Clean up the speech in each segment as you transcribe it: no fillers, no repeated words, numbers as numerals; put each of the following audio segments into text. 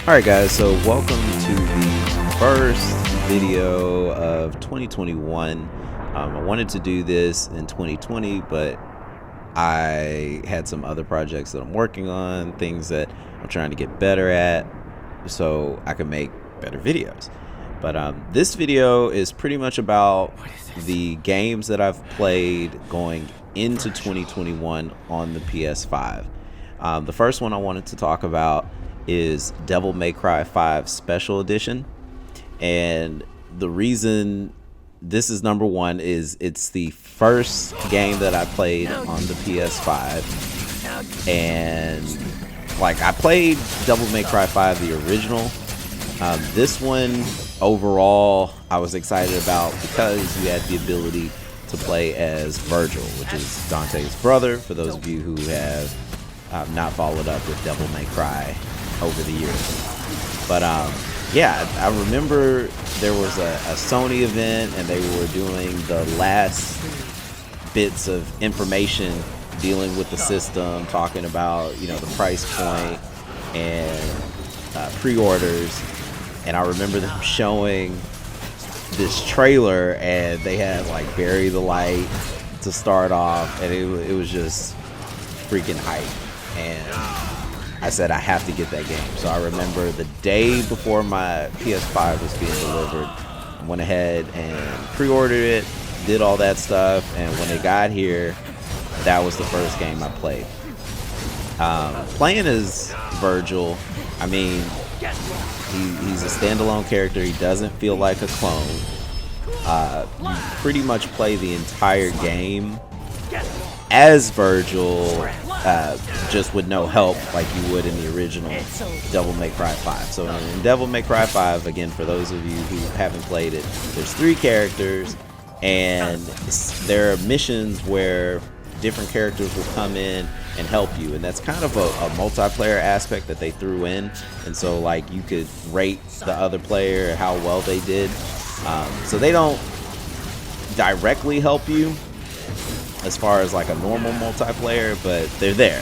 Alright guys, so welcome to the first video of 2021. I wanted to do this in 2020, but I had some other projects that I'm working on, things that I'm trying to get better at so I can make better videos. But this video is pretty much about the games that I've played going into 2021 on the PS5. The first one I wanted to talk about is Devil May Cry 5 Special Edition, and the reason this is number one is it's the first game that I played on the PS5, and like I played Devil May Cry 5 the original. This one overall I was excited about because you had the ability to play as Virgil, which is Dante's brother, for those of you who have not followed up with Devil May Cry over the years. But yeah, I remember there was a Sony event and they were doing the last bits of information dealing with the system, talking about, you know, the price point and pre-orders. And I remember them showing this trailer and they had like Bury the Light to start off, and it was just freaking hype. And I said I have to get that game. So I remember the day before my PS5 was being delivered, I went ahead and pre-ordered it, did all that stuff, and when it got here, that was the first game I played. Playing as Virgil, I mean, he's a standalone character. He doesn't feel like a clone. You pretty much play the entire game as Virgil, just with no help like you would in the original Devil May Cry 5. So in Devil May Cry 5, again, for those of you who haven't played it, there's 3 characters, and there are missions where different characters will come in and help you, and that's kind of a multiplayer aspect that they threw in. And so like you could rate the other player, how well they did. So they don't directly help you as far as like a normal multiplayer, but they're there.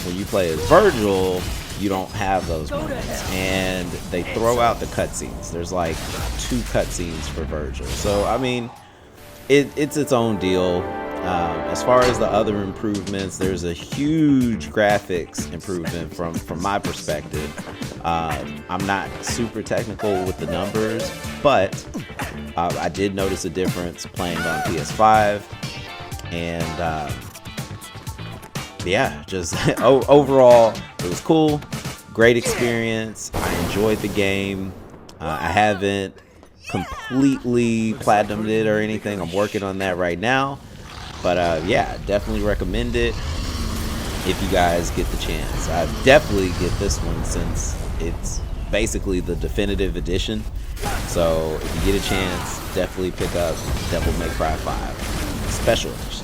When you play as Virgil, you don't have those moments, and they throw out the cutscenes. There's like 2 cutscenes for Virgil, so I mean, it's its own deal. As far as the other improvements, there's a huge graphics improvement from my perspective. I'm not super technical with the numbers, but I did notice a difference playing on PS5. And yeah, just overall it was cool, great experience. I enjoyed the game. I haven't completely platinumed it or anything. I'm working on that right now, but yeah, definitely recommend it if you guys get the chance. I definitely get this one since it's basically the definitive edition. So if you get a chance, definitely pick up Devil May Cry 5 Special Edition.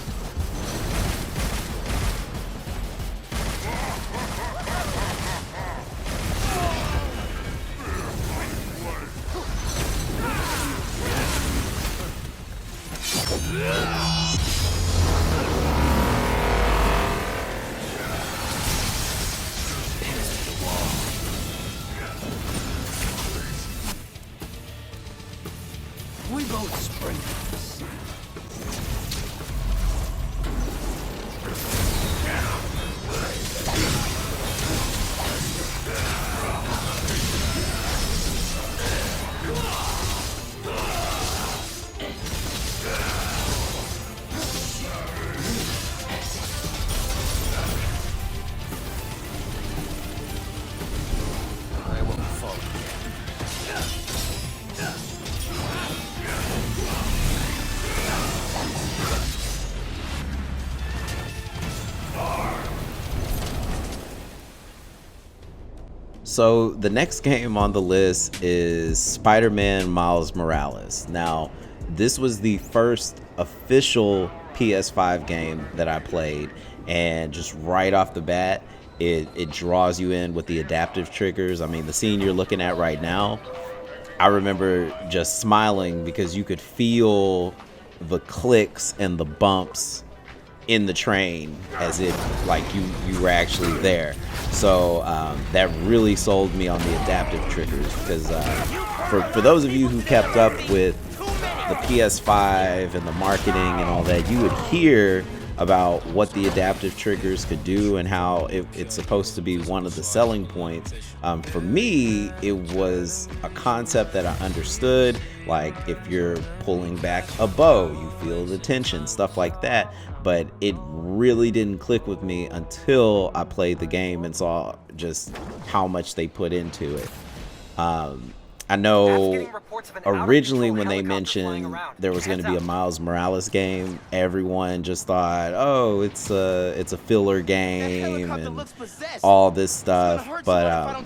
We both spring. So the next game on the list is Spider-Man Miles Morales. Now, this was the first official PS5 game that I played, and just right off the bat, it draws you in with the adaptive triggers. I mean, the scene you're looking at right now, I remember just smiling because you could feel the clicks and the bumps in the train as if like you were actually there. So that really sold me on the adaptive triggers, because for those of you who kept up with the PS5 and the marketing and all that, you would hear about what the adaptive triggers could do and how it's supposed to be one of the selling points. For me, it was a concept that I understood, like if you're pulling back a bow, you feel the tension, stuff like that. But it really didn't click with me until I played the game and saw just how much they put into it. I know originally when they mentioned there was going to be a Miles Morales game, everyone just thought, oh, it's a filler game and all this stuff. But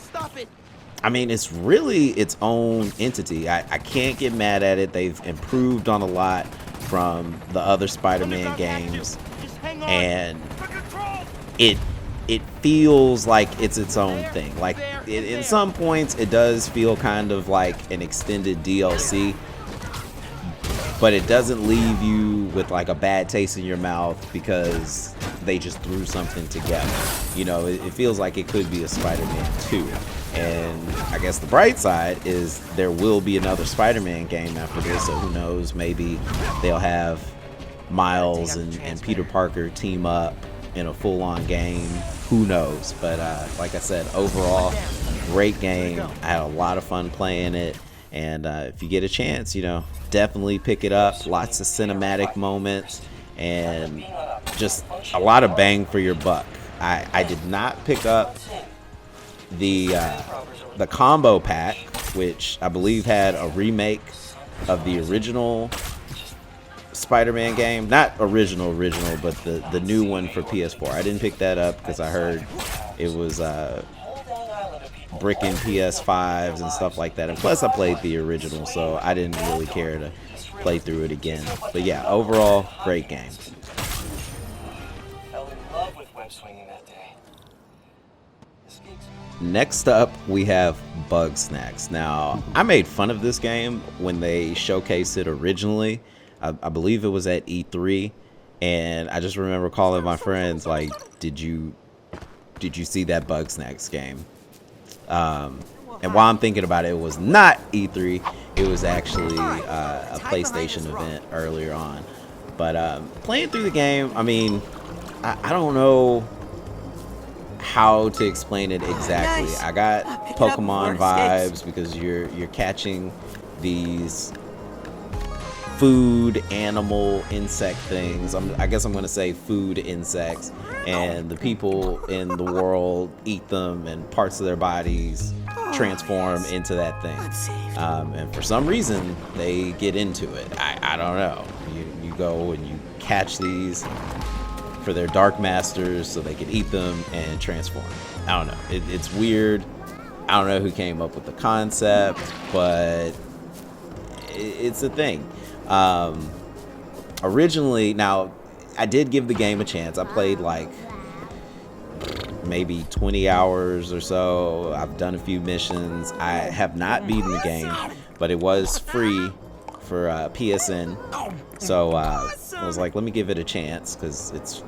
I mean, it's really its own entity. I can't get mad at it. They've improved on a lot from the other Spider-Man games, and it feels like it's its own thing. Like in some points it does feel kind of like an extended DLC, but it doesn't leave you with like a bad taste in your mouth because they just threw something together. You know, it feels like it could be a Spider-Man 2. And I guess the bright side is there will be another Spider-Man game after this, so who knows, maybe they'll have Miles and Peter Parker team up in a full-on game. Who knows? But like I said, overall, great game. I had a lot of fun playing it, and if you get a chance, you know, definitely pick it up. Lots of cinematic moments and just a lot of bang for your buck. I did not pick up the combo pack, which I believe had a remake of the original Spider-Man game. Not original, but the new one for PS4. I didn't pick that up because I heard it was bricking PS5s and stuff like that. And plus I played the original, so I didn't really care to play through it again. But yeah, overall, great game. Fell in love with web swinging that day. Next up, we have Bugsnax. Now, I made fun of this game when they showcased it originally. I believe it was at E3, and I just remember calling my friends like, did you see that Bugsnax game? And while I'm thinking about it, it was not E3. It was actually a PlayStation event earlier on. But playing through the game, I mean, I don't know how to explain it exactly. I got Pokemon vibes because you're catching these food, animal, insect things. I guess I'm gonna say food insects, and the people in the world eat them, and parts of their bodies transform into that thing. And for some reason, they get into it. I don't know. You go and you catch these for their dark masters so they can eat them and transform. I don't know. It's weird. I don't know who came up with the concept, but it's a thing. Originally, now I did give the game a chance. I played like maybe 20 hours or so. I've done a few missions. I have not beaten the game, but it was free for PSN. So I was like, let me give it a chance because it's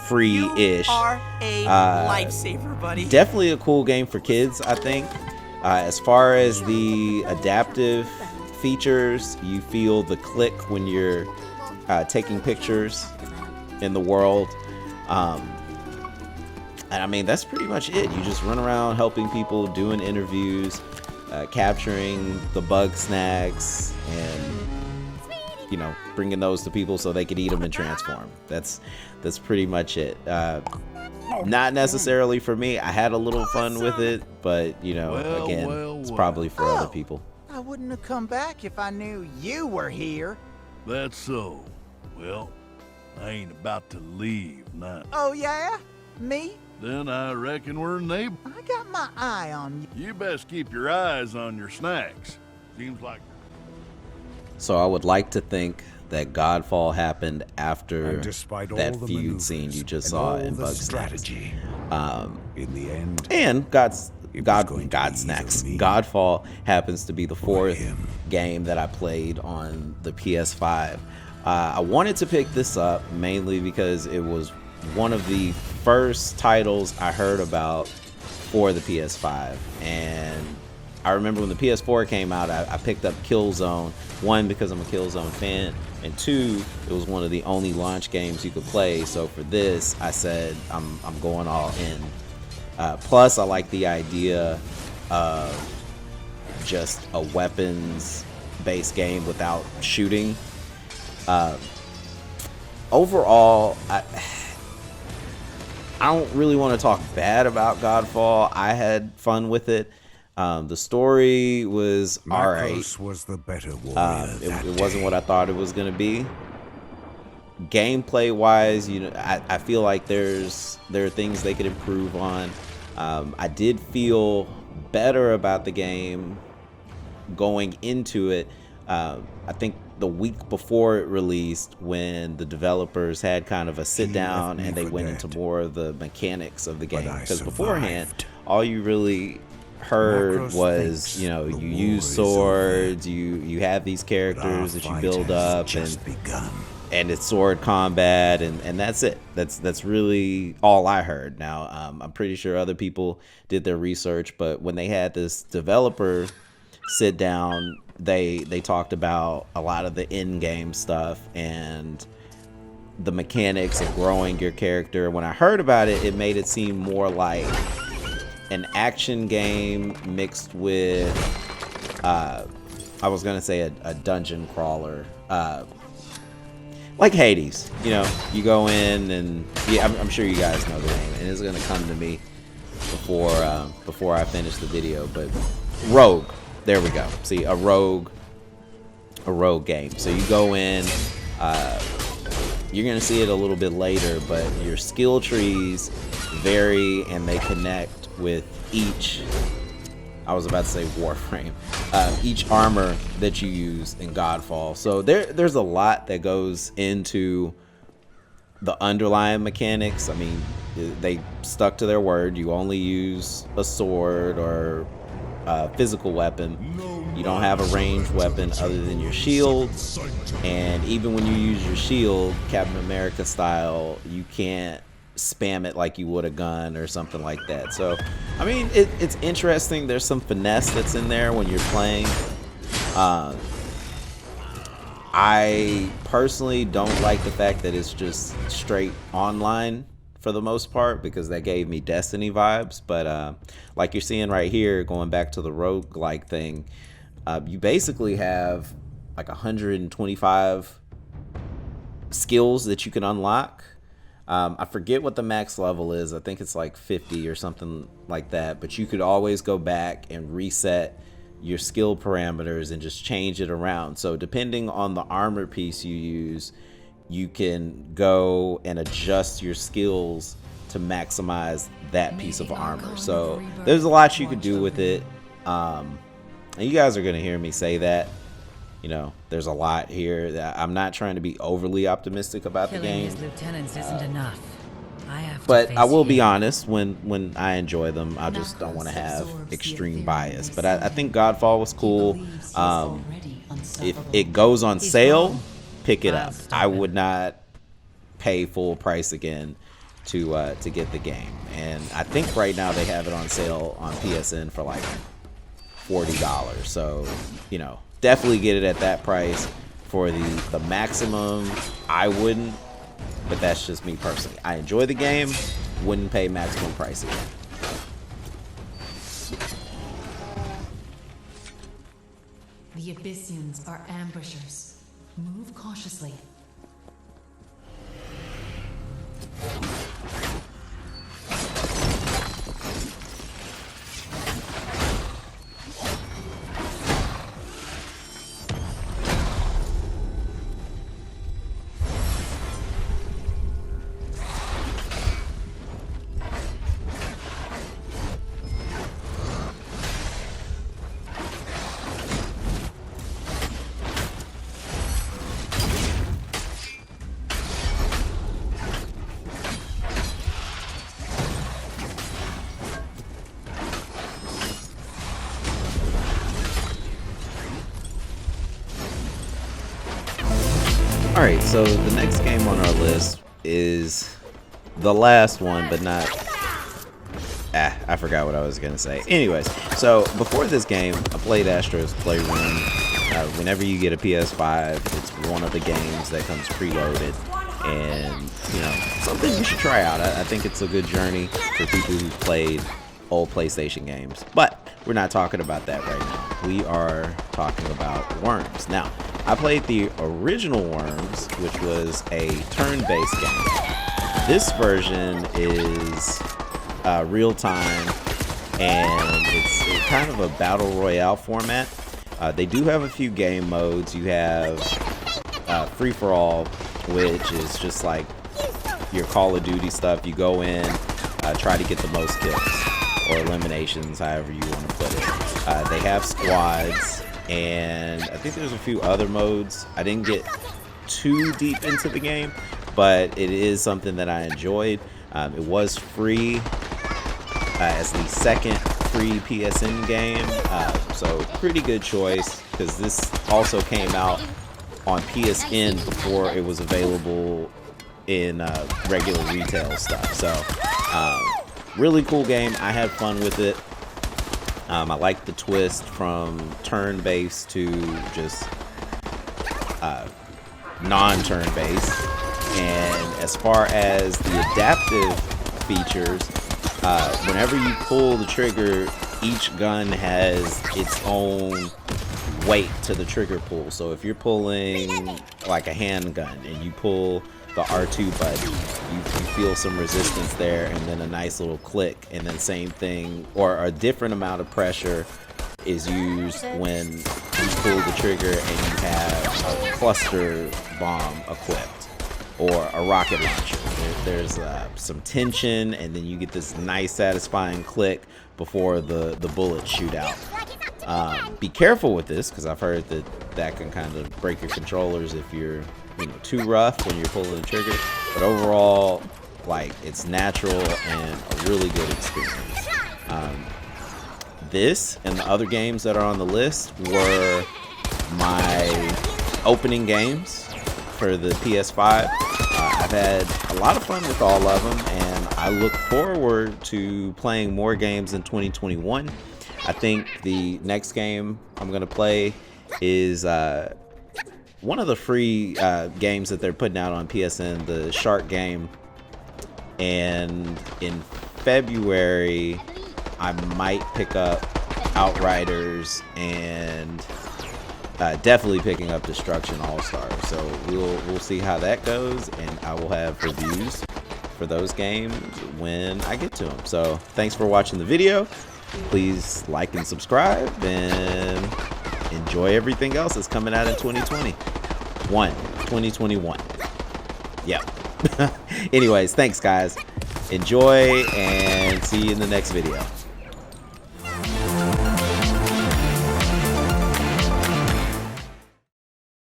free-ish. Lifesaver, buddy. Definitely a cool game for kids, I think. As far as the adaptive features, you feel the click when you're taking pictures in the world. And I mean, that's pretty much it. You just run around helping people, doing interviews, capturing the Bugsnax, and you know, bringing those to people so they could eat them and transform. That's pretty much it. Not necessarily for me. I had a little fun with it, but you know, again, it's probably for other people. I wouldn't have come back if I knew you were here. That's so. Well, I ain't about to leave now. Oh yeah? Me? Then I reckon we're neighbors. I got my eye on you. You best keep your eyes on your snacks. Seems like... So I would like to think that Godfall happened after that feud scene you just saw in Bugsnax. In the end, and Godsnax. Godfall happens to be the fourth game that I played on the PS5. I wanted to pick this up mainly because it was one of the first titles I heard about for the PS5, and I remember when the PS4 came out, I picked up Killzone, one because I'm a Killzone fan, and two, it was one of the only launch games you could play. So for this, I said I'm going all in. Plus, I like the idea of just a weapons-based game without shooting. Overall, I don't really want to talk bad about Godfall. I had fun with it. The story was alright. Was the better warrior It wasn't what I thought it was going to be. Gameplay wise, you know, I feel like there are things they could improve on. I did feel better about the game going into it. I think the week before it released, when the developers had kind of a sit down and they went into more of the mechanics of the game, because beforehand all you really heard was, you know, you use swords, you have these characters that you build up, and it's sword combat, and that's it. That's really all I heard. Now I'm pretty sure other people did their research, but when they had this developer sit down, they talked about a lot of the in-game stuff and the mechanics of growing your character. When I heard about it, it made it seem more like an action game mixed with I was gonna say a dungeon crawler, like Hades. You know, you go in and yeah, I'm sure you guys know the name, and it's gonna come to me before I finish the video. But Rogue, there we go. See, a rogue game. So you go in, you're gonna see it a little bit later, but your skill trees vary and they connect with each, I was about to say Warframe, each armor that you use in Godfall. So there's a lot that goes into the underlying mechanics. I mean, they stuck to their word. You only use a sword or a physical weapon. You don't have a ranged weapon other than your shield, and even when you use your shield, Captain America style, you can't spam it like you would a gun or something like that. So I mean, it's interesting. There's some finesse that's in there when you're playing. I personally don't like the fact that it's just straight online for the most part, because that gave me Destiny vibes. But like you're seeing right here, going back to the roguelike thing, you basically have like 125 skills that you can unlock. I forget what the max level is. I think it's like 50 or something like that, but you could always go back and reset your skill parameters and just change it around. So depending on the armor piece you use, you can go and adjust your skills to maximize that piece of armor. So there's a lot you could do with it. And you guys are going to hear me say that, you know, there's a lot here. That I'm not trying to be overly optimistic about the game. His lieutenants isn't enough. But I will be honest, when I enjoy them, I just don't want to have extreme bias. But I think Godfall was cool. If it goes on sale, pick it up. I would not pay full price again to get the game. And I think right now they have it on sale on PSN for like $40. So, you know, definitely get it at that price. For the maximum, I wouldn't, but that's just me personally. I enjoy the game, wouldn't pay maximum price again. The Abyssians are ambushers. Move cautiously. Alright, so the next game on our list is the last one, but not... I forgot what I was gonna say. Anyways, so before this game, I played Astro's Playroom. Whenever you get a PS5, it's one of the games that comes preloaded, and you know, something you should try out. I think it's a good journey for people who've played old PlayStation games. But we're not talking about that right now. We are talking about Worms. Now, I played the original Worms, which was a turn-based game. This version is real-time, and it's kind of a battle royale format. They do have a few game modes. You have free-for-all, which is just like your Call of Duty stuff. You go in, try to get the most kills, or eliminations, however you want to put it. They have squads, and I think there's a few other modes. I didn't get too deep into the game, but it is something that I enjoyed. It was free as the second free PSN game, so pretty good choice, because this also came out on PSN before it was available in regular retail stuff. So really cool game. I had fun with it. I like the twist from turn-based to just non-turn-based. And as far as the adaptive features, whenever you pull the trigger, each gun has its own weight to the trigger pull. So if you're pulling like a handgun and you pull the R2 button, you feel some resistance there, and then a nice little click, and then same thing, or a different amount of pressure is used when you pull the trigger and you have a cluster bomb equipped, or a rocket launcher. There's some tension, and then you get this nice satisfying click before the bullets shoot out. Be careful with this, because I've heard that can kind of break your controllers if you're too rough when you're pulling the trigger. But overall, like, it's natural and a really good experience. This and the other games that are on the list were my opening games for the PS5. I've had a lot of fun with all of them, and I look forward to playing more games in 2021. I think the next game I'm going to play is one of the free games that they're putting out on PSN, the Shark game. And in February, I might pick up Outriders, and definitely picking up Destruction All-Stars. So we'll see how that goes, and I will have reviews for those games when I get to them. So thanks for watching the video. Please like and subscribe, and enjoy everything else that's coming out in 2021. Yep. Anyways, thanks guys. Enjoy, and see you in the next video.